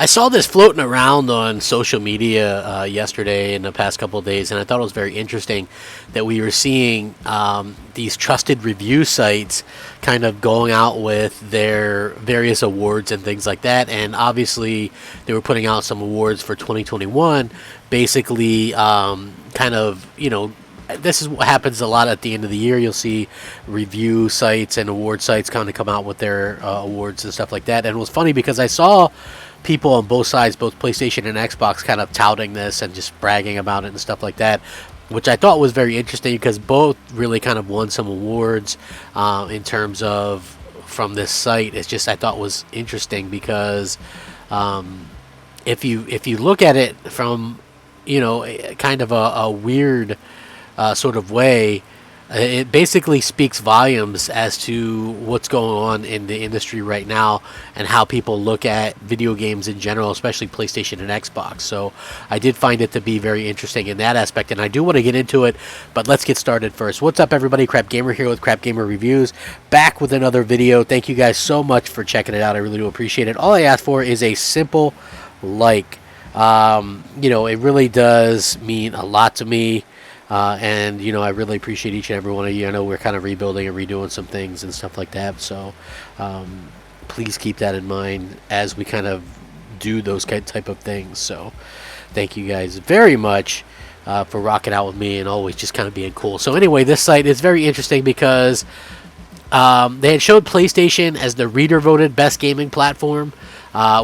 I saw this floating around on social media yesterday and the past couple of days, and I thought it was very interesting that we were seeing these trusted review sites kind of going out with their various awards and things like that. And obviously, they were putting out some awards for 2021, basically, kind of, this is what happens a lot at the end of the year. You'll see review sites and award sites kind of come out with their awards and stuff like that. And it was funny because I saw people on both sides, both PlayStation and Xbox, kind of touting this and just bragging about it and stuff like that, which I thought was very interesting because both really kind of won some awards in terms of from this site. It's just I thought was interesting because if you look at it from kind of a weird sort of way, it basically speaks volumes as to what's going on in the industry right now and how people look at video games in general, especially PlayStation and Xbox. So I did find it to be very interesting in that aspect, and I do want to get into it, but let's get started first. What's up, everybody? Crapgamer here with Crapgamer Reviews, back with another video. Thank you guys so much for checking it out. I really do appreciate it. All I ask for is a simple like. It really does mean a lot to me. And I really appreciate each and every one of you. I know we're kind of rebuilding and redoing some things and stuff like that. So please keep that in mind as we kind of do those type of things. So thank you guys very much for rocking out with me and always just kind of being cool. So anyway, this site is very interesting because they had showed PlayStation as the reader-voted best gaming platform,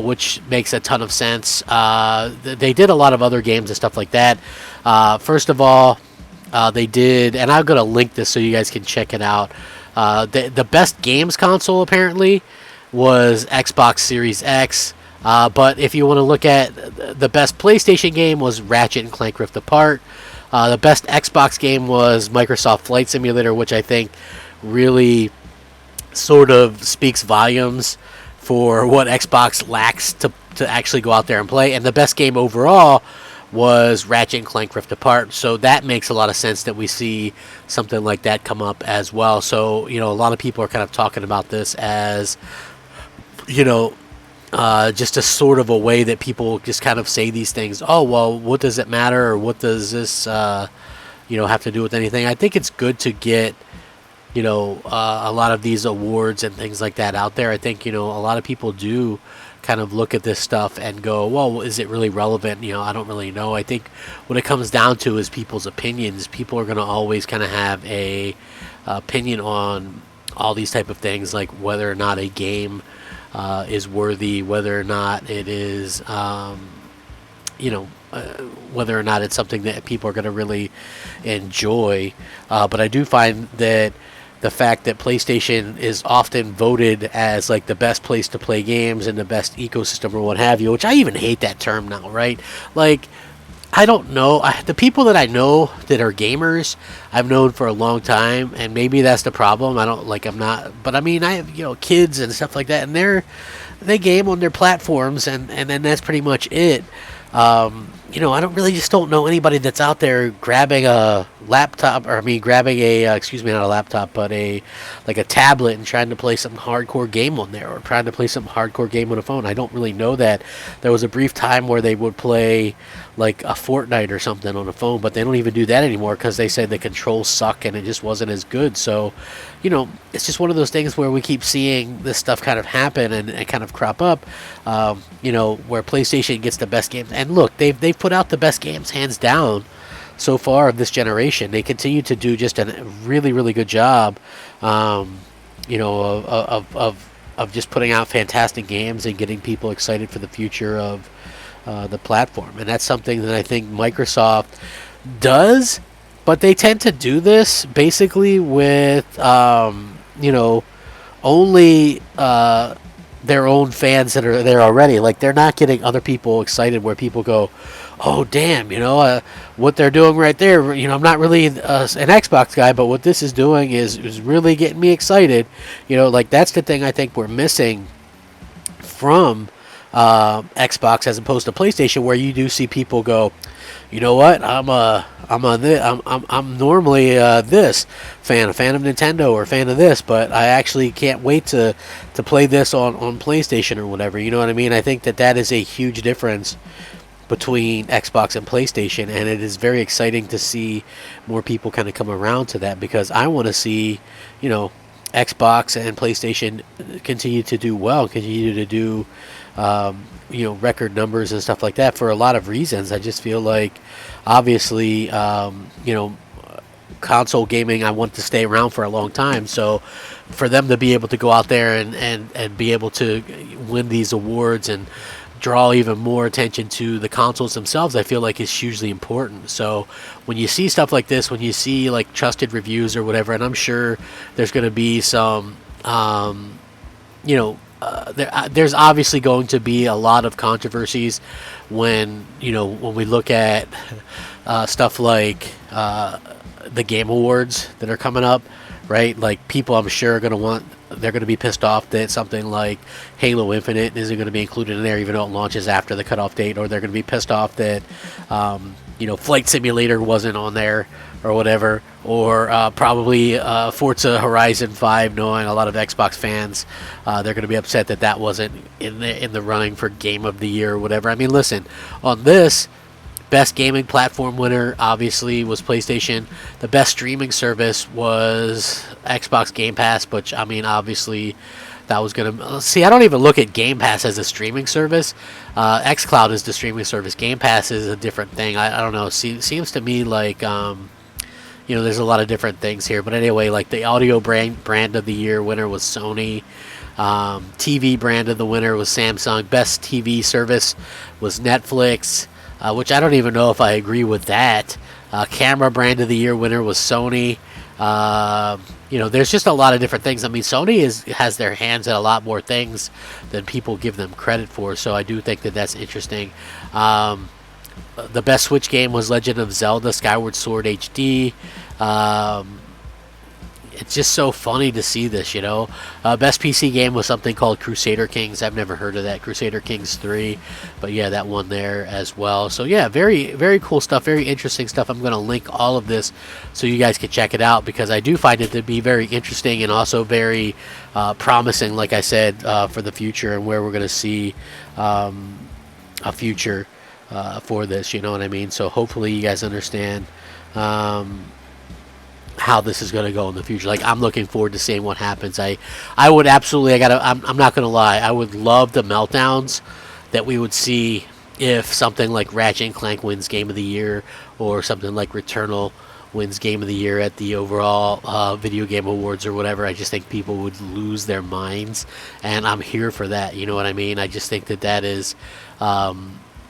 which makes a ton of sense. They did a lot of other games and stuff like that. First of all, they did, and I'm going to link this so you guys can check it out. The best games console, apparently, was Xbox Series X. But if you want to look at the best PlayStation game was Ratchet and Clank Rift Apart. The best Xbox game was Microsoft Flight Simulator, which I think really sort of speaks volumes for what Xbox lacks to actually go out there and play. And the best game overall was Ratchet and Clank Rift Apart. So that makes a lot of sense that we see something like that come up as well. So, a lot of people are kind of talking about this as, just a sort of a way that people just kind of say these things. Oh, well, what does it matter? Or what does this, have to do with anything? I think it's good to get, a lot of these awards and things like that out there. I think, a lot of people do kind of look at this stuff and go, well, is it really relevant? I don't really know. I think what it comes down to is people's opinions. People are going to always kind of have a opinion on all these type of things, like whether or not a game is worthy, whether or not it is, whether or not it's something that people are going to really enjoy. But I do find that the fact that PlayStation is often voted as like the best place to play games and the best ecosystem or what have you, which I even hate that term now, right? Like, I don't know. The people that I know that are gamers, I've known for a long time, and maybe that's the problem. But I mean, I have, kids and stuff like that, and they game on their platforms, and then that's pretty much it. I don't know anybody that's out there grabbing a laptop, grabbing a, not a laptop, but a tablet and trying to play some hardcore game on there, or trying to play some hardcore game on a phone. I don't really know that. There was a brief time where they would play like a Fortnite or something on a phone, but they don't even do that anymore because they said the controls suck and it just wasn't as good. So, it's just one of those things where we keep seeing this stuff kind of happen and kind of crop up, where PlayStation gets the best games. And look, they've put out the best games hands down so far of this generation. They continue to do just a really, really good job, of just putting out fantastic games and getting people excited for the future of the platform. And that's something that I think Microsoft does, but they tend to do this basically with, only their own fans that are there already. Like, they're not getting other people excited where people go, oh, damn, what they're doing right there, I'm not really an Xbox guy, but what this is doing is really getting me excited. Like, that's the thing I think we're missing from Xbox as opposed to PlayStation, where you do see people go, you know what, I'm normally this a fan of Nintendo or a fan of this, but I actually can't wait to play this on PlayStation or whatever. You know what I mean? I think that is a huge difference between Xbox and PlayStation, and it is very exciting to see more people kind of come around to that, because I want to see, you know, Xbox and PlayStation continue to do well, continue to do, you know, record numbers and stuff like that for a lot of reasons. I just feel like, obviously, you know, console gaming, I want to stay around for a long time. So for them to be able to go out there and be able to win these awards and draw even more attention to the consoles themselves, I feel like is hugely important. So when you see stuff like this, when you see like trusted reviews or whatever, and I'm sure there's going to be some, you know, there's obviously going to be a lot of controversies when, you know, when we look at stuff like the Game Awards that are coming up, right? Like, people, I'm sure, are going to they're going to be pissed off that something like Halo Infinite isn't going to be included in there, even though it launches after the cutoff date, or they're going to be pissed off that, you know, Flight Simulator wasn't on there or whatever, or probably Forza Horizon 5, knowing a lot of Xbox fans, they're going to be upset that that wasn't in the running for Game of the Year or whatever. I mean, listen, on this, best gaming platform winner obviously was PlayStation. The best streaming service was Xbox Game Pass, which, I mean, obviously that was going to... See, I don't even look at Game Pass as a streaming service. xCloud is the streaming service. Game Pass is a different thing. I don't know. Seems to me like, you know, there's a lot of different things here. But anyway, like, the audio brand of the year winner was Sony. TV brand of the winner was Samsung. Best TV service was Netflix. Which I don't even know if I agree with that. Camera brand of the year winner was Sony. You know, there's just a lot of different things. I mean, Sony has their hands at a lot more things than people give them credit for. So I do think that that's interesting. The best Switch game was Legend of Zelda Skyward Sword HD. It's just so funny to see this, you know. Best PC game was something called Crusader Kings. I've never heard of that. Crusader Kings 3. But yeah, that one there as well. So yeah, very, very cool stuff. Very interesting stuff. I'm going to link all of this so you guys can check it out, because I do find it to be very interesting and also very promising, like I said, for the future, and where we're going to see a future for this, you know what I mean? So hopefully you guys understand how this is going to go in the future. Like, I'm looking forward to seeing what happens. I would absolutely, I'm not going to lie, I would love the meltdowns that we would see if something like Ratchet and Clank wins Game of the Year, or something like Returnal wins Game of the Year at the overall video game awards or whatever. I just think people would lose their minds, and I'm here for that, you know what I mean? I just think that is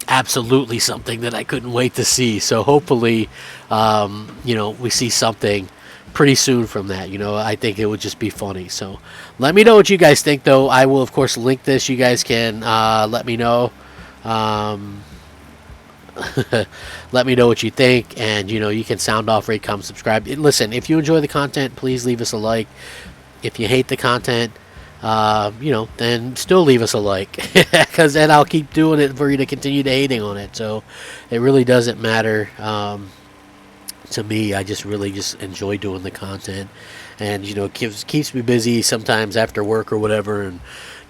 absolutely something that I couldn't wait to see. So hopefully, you know, we see something pretty soon from that. You know, I think it would just be funny. So let me know what you guys think, though. I will, of course, link this. You guys can let me know. Let me know what you think, and, you know, you can sound off, rate, comment, subscribe. And listen, if you enjoy the content, please leave us a like. If you hate the content, you know, then still leave us a like, because then I'll keep doing it for you to continue to hating on it. So it really doesn't matter to me. I just really just enjoy doing the content, and, you know, keeps me busy sometimes after work or whatever, and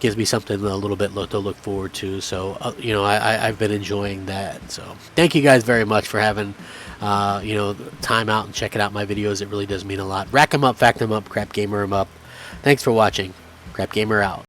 gives me something a little bit to look forward to. So you know, I've been enjoying that. So thank you guys very much for having you know, time out and checking out my videos. It really does mean a lot. Rack 'em up, fact 'em up, crap gamer 'em up. Thanks for watching. Crapgamer out.